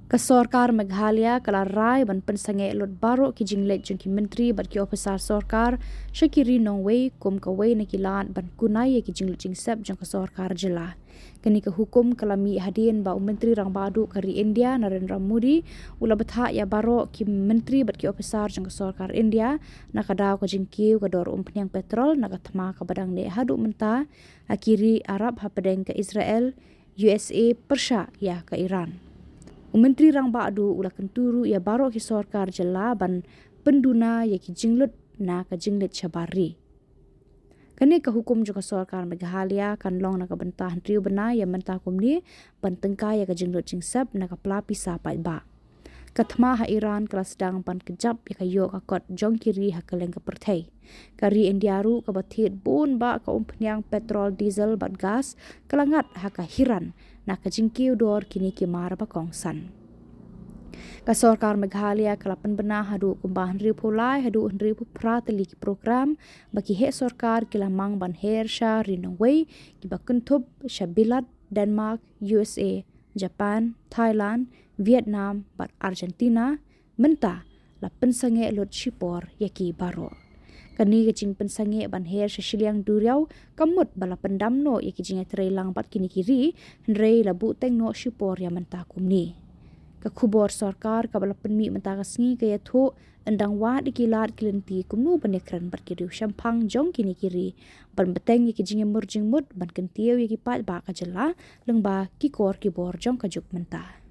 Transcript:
Kesorkar Meghalaya kalarai ban pensange lot baro ki jinglet jong ki menteri bat ki ofisar sorkar Shakiri Nongwei kum kawai na kilan ban kunai ki jinglet jingsep jong kesorkar jela. Kini ke hukum kalami hadin ba menteri rang badu kari India Narendra Modi ula betha ya baro ki menteri bat ki ofisar jong kesorkar India na kadaw ka jingkiu ka dor penyang petrol na katma ka badang ne hadu menta akiri Arab hapadeng ke Israel USA Persha ya ke Iran. Menteri rang badu ula kenturu ya baro ki sorkar jela ban penduna ya ki jinglut na ka jinglet chabari. Kani ka hukum juga sorkar Meghalaya kan long na ka bentah riu bena ya mentah kumni ban tengka ya ka jinglut jingsep na ka pelapi sapai ba. Kathma ha Iran kala sedang pan kejap ya ka yo ka kot jong kiri ha keleng ka perthai. Kari Indiaru ka bathit bun ba ka penyang petrol diesel bat gas kelangat ha ka hiran na ka jingkiu dor kini ki mar ba kongsan. Ka sorkar Meghalaya kala penbena hadu kumbahan riu pulai hadu riu prateli ki program baki he sorkar kila mang ban her sha rinaway ki bakuntub shabilat Denmark USA Japan Thailand Vietnam bat Argentina menta la pensange lot shipor yaki baro. Kani kecing pensange ban her shiliang duriau kamut bala pendamno yaki jinga trelang bat kini kiri nrei labu teng no shipor ya menta kumni. Kakubor sorkar kabala penmi menta kasngi kaya thu endang wa dikilat kilenti kumnu banekran bat kiriu shampang jong kini kiri ban beteng yaki jinga murjing mut ban kentiu yaki pat ba ka jela lengba kikor kibor jong kajuk menta.